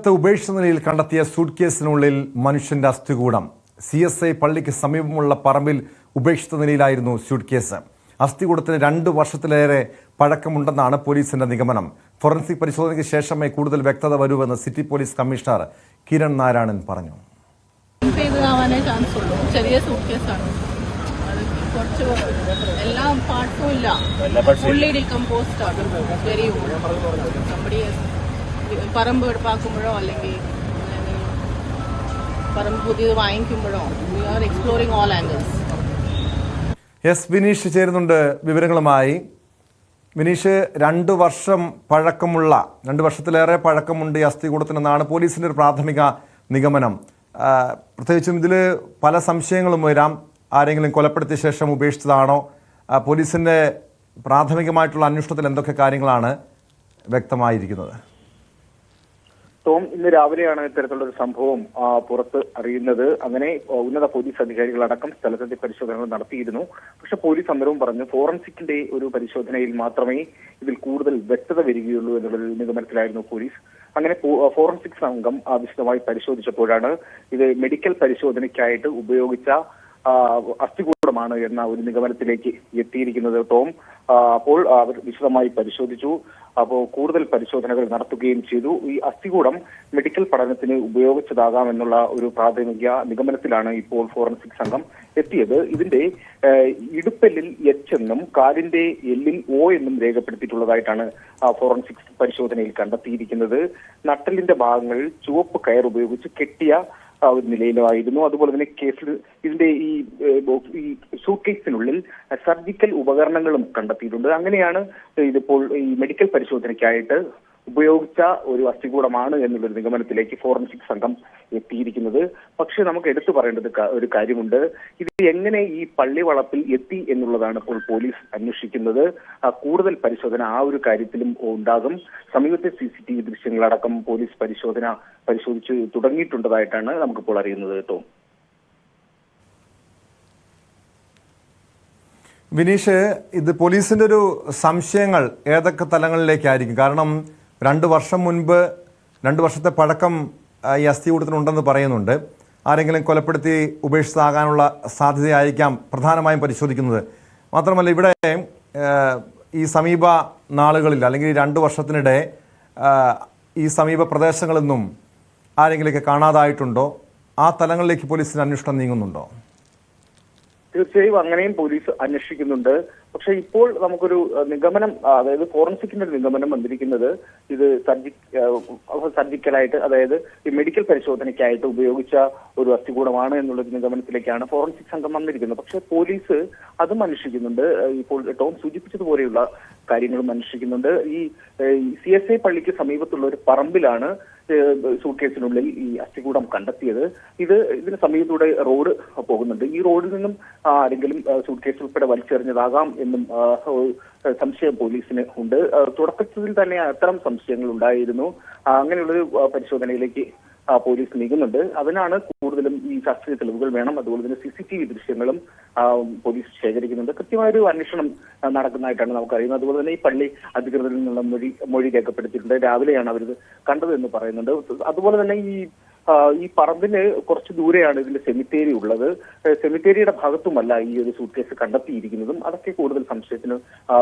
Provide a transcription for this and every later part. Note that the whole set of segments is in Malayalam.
കൊല്ലത്ത് ഉപേക്ഷിച്ച നിലയിൽ കണ്ടെത്തിയ സൂട്ട്കേസിനുള്ളിൽ മനുഷ്യന്റെ അസ്ഥികൂടം. CSI പള്ളിക്ക് സമീപമുള്ള പറമ്പിൽ ഉപേക്ഷിച്ച നിലയിലായിരുന്നു സൂട്ട്കേസ്. അസ്ഥികൂടത്തിന് 2 വർഷത്തിലേറെ പഴക്കമുണ്ടെന്നാണ് പോലീസിന്റെ നിഗമനം. ഫോറൻസിക് പരിശോധനയ്ക്ക് ശേഷമേ കൂടുതൽ വ്യക്തത വരൂവെന്ന് city police commissioner Kiran Narayanan പറഞ്ഞു. ചെറിയ സൂട്ട്കേസാണ്, എല്ലാ പാർട്സും ഇല്ല, ഫുള്ളി ഡികമ്പോസ്ഡ് ആണ്. വെരി പറമ്പ് എടുപ്പാക്കുമ്പോഴോ അല്ലെങ്കിൽ പറമ്പ് പുതിയത് വാങ്ങിക്കുമ്പോഴോ we are exploring all angles. S Vineesh ചേരുന്നുണ്ട് വിവരങ്ങളുമായി. വിനീഷ്, 2 വർഷത്തിലേറെ പഴക്കമുണ്ട് ഈ അസ്ഥികൂടത്തിനെന്നാണ് പോലീസിന്റെ ഒരു പ്രാഥമിക നിഗമനം. പ്രത്യേകിച്ചും ഇതിൽ പല സംശയങ്ങളും വരാം. ആരെങ്കിലും കൊലപ്പെടുത്തിയ ശേഷം ഉപേക്ഷിച്ചതാണോ? പോലീസിന്റെ പ്രാഥമികമായിട്ടുള്ള അന്വേഷണത്തിൽ എന്തൊക്കെ കാര്യങ്ങളാണ് വ്യക്തമായിരിക്കുന്നത്? ടോം, ഇന്ന് രാവിലെയാണ് ഇത്തരത്തിലുള്ള ഒരു സംഭവം പുറത്ത് അറിയുന്നത്. അങ്ങനെ ഉന്നത പോലീസ് അധികാരികളടക്കം സ്ഥലത്തെത്തി പരിശോധനകൾ നടത്തിയിരുന്നു. പക്ഷെ പോലീസ് അന്നേരവും പറഞ്ഞു ഫോറൻസിക്കിന്റെ ഒരു പരിശോധനയിൽ മാത്രമേ ഇതിൽ കൂടുതൽ വ്യക്തത വരികയുള്ളൂ എന്നുള്ള നിഗമനത്തിലായിരുന്നു പോലീസ്. അങ്ങനെ ഫോറൻസിക് സംഘം വിശദമായി പരിശോധിച്ചപ്പോഴാണ് ഇത് മെഡിക്കൽ പരിശോധനയ്ക്കായിട്ട് ഉപയോഗിച്ച അസ്ഥികൂടമാണ് എന്ന ഒരു നിഗമനത്തിലേക്ക് എത്തിയിരിക്കുന്നത്. ടോം, അപ്പോൾ അവർ വിശദമായി പരിശോധിച്ചു. അപ്പോൾ കൂടുതൽ പരിശോധനകൾ നടത്തുകയും ചെയ്തു. ഈ അസ്ഥികൂടം മെഡിക്കൽ പഠനത്തിന് ഉപയോഗിച്ചതാകാമെന്നുള്ള ഒരു പ്രാഥമിക നിഗമനത്തിലാണ് ഇപ്പോൾ ഫോറൻസിക് സംഘം എത്തിയത്. ഇതിന്റെ ഇടുപ്പെല്ലിൽ H എന്നും കാലിന്റെ എല്ലിൽ O എന്നും രേഖപ്പെടുത്തിയിട്ടുള്ളതായിട്ടാണ് ഫോറൻസിക് പരിശോധനയിൽ കണ്ടെത്തിയിരിക്കുന്നത്. നട്ടലിന്റെ ഭാഗങ്ങൾ ചുവപ്പ് കയർ ഉപയോഗിച്ച് കെട്ടിയ ഒരു നിലയിലായിരുന്നു. അതുപോലെ തന്നെ കേസിൽ ഇതിന്റെ ഈ സൂട്ട്കേസിനുള്ളിൽ സർജിക്കൽ ഉപകരണങ്ങളും കണ്ടെത്തിയിട്ടുണ്ട്. അങ്ങനെയാണ് ഇതിപ്പോൾ ഈ മെഡിക്കൽ പരിശോധനയ്ക്കായിട്ട് ഉപയോഗിച്ച ഒരു അസ്ഥികൂടമാണ് എന്നുള്ളൊരു നിഗമനത്തിലേക്ക് ഫോറൻസിക് സംഘം എത്തിയിരിക്കുന്നത്. പക്ഷെ നമുക്ക് എടുത്തു പറയേണ്ടത് ഒരു കാര്യമുണ്ട്. ഇത് എങ്ങനെ ഈ പള്ളി വളപ്പിൽ എത്തി എന്നുള്ളതാണ് ഇപ്പോൾ പോലീസ് അന്വേഷിക്കുന്നത്. കൂടുതൽ പരിശോധന ആ ഒരു കാര്യത്തിലും ഉണ്ടാകും. സമീപത്തെ CCTV ദൃശ്യങ്ങളടക്കം പോലീസ് പരിശോധിച്ച് തുടങ്ങിയിട്ടുള്ളതായിട്ടാണ് നമുക്കിപ്പോൾ അറിയുന്നത്. കേട്ടോ വിനീഷ്, ഇത് പോലീസിന്റെ ഒരു സംശയങ്ങൾ ഏതൊക്കെ തലങ്ങളിലേക്കായിരിക്കും? കാരണം 2 വർഷത്തെ പഴക്കം ഈ അസ്ഥികൂടത്തിനുണ്ടെന്ന് പറയുന്നുണ്ട്. ആരെങ്കിലും കൊലപ്പെടുത്തി ഉപേക്ഷിച്ചതാകാനുള്ള സാധ്യതയായിരിക്കാം പ്രധാനമായും പരിശോധിക്കുന്നത്. മാത്രമല്ല, ഇവിടെ ഈ സമീപ നാളുകളിൽ അല്ലെങ്കിൽ 2 വർഷത്തിനിടെ ഈ സമീപ പ്രദേശങ്ങളിൽ നിന്നും ആരെങ്കിലുമൊക്കെ കാണാതായിട്ടുണ്ടോ? ആ തലങ്ങളിലേക്ക് പോലീസിന് അന്വേഷണം നീങ്ങുന്നുണ്ടോ? തീർച്ചയായും അങ്ങനെയും പോലീസ് അന്വേഷിക്കുന്നുണ്ട്. പക്ഷെ ഇപ്പോൾ നമുക്കൊരു നിഗമനം, അതായത് ഫോറൻസിക്കിന്റെ നിഗമനം വന്നിരിക്കുന്നത് ഇത് സർജിക്കലായിട്ട്, അതായത് ഈ മെഡിക്കൽ പരിശോധനയ്ക്കായിട്ട് ഉപയോഗിച്ച ഒരു അസ്ഥികൂടമാണ് എന്നുള്ളൊരു നിഗമനത്തിലേക്കാണ് ഫോറൻസിക് സംഘം വന്നിരിക്കുന്നത്. പക്ഷെ പോലീസ് അതും അന്വേഷിക്കുന്നുണ്ട്. ഇപ്പോൾ ടോം സൂചിപ്പിച്ചതുപോലെയുള്ള കാര്യങ്ങളും അന്വേഷിക്കുന്നുണ്ട്. ഈ CSI പള്ളിക്ക് സമീപത്തുള്ള ഒരു പറമ്പിലാണ് സൂട്ട്കേസിനുള്ളിൽ ഈ അസ്ഥികൂടം കണ്ടെത്തിയത്. ഇതിന് സമീപത്തൂടെ റോഡ് പോകുന്നുണ്ട്. ഈ റോഡിൽ നിന്നും ആരെങ്കിലും സൂട്ട്കേസ് ഉൾപ്പെടെ വലിച്ചെറിഞ്ഞതാകാം എന്നും സംശയം പോലീസിന് ഉണ്ട്. തുടക്കത്തിൽ തന്നെ അത്തരം സംശയങ്ങൾ ഉണ്ടായിരുന്നു. അങ്ങനെയുള്ളൊരു പരിശോധനയിലേക്ക് പോലീസ് നീങ്ങുന്നുണ്ട്. അതിനാണ് കൂടുതലും ഈ ശാസ്ത്രീയ തെളിവുകൾ വേണം. അതുപോലെ തന്നെ CCTV ദൃശ്യങ്ങളും പോലീസ് ശേഖരിക്കുന്നുണ്ട്. കൃത്യമായൊരു അന്വേഷണം നടക്കുന്നതായിട്ടാണ് നമുക്കറിയുന്നത്. അതുപോലെ തന്നെ ഈ പള്ളി അധികൃതരിൽ നിന്നുള്ള മൊഴി രേഖപ്പെടുത്തിയിട്ടുണ്ട്. രാവിലെയാണ് അവരിത് കണ്ടതെന്ന് പറയുന്നുണ്ട്. അതുപോലെ തന്നെ ഈ പറമ്പിന് കുറച്ച് ദൂരെയാണ് ഇതിന്റെ സെമിത്തേരി ഉള്ളത്. സെമിത്തേരിയുടെ ഭാഗത്തുമല്ല ഈ ഒരു സൂട്ട്കേസ് കണ്ടെത്തിയിരിക്കുന്നതും. അതൊക്കെ കൂടുതൽ സംശയത്തിന്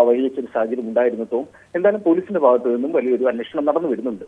വഴിവെച്ചൊരു സാഹചര്യം ഉണ്ടായിരുന്നു. എന്തായാലും പോലീസിന്റെ ഭാഗത്തു നിന്നും വലിയൊരു അന്വേഷണം നടന്നു വരുന്നുണ്ട്.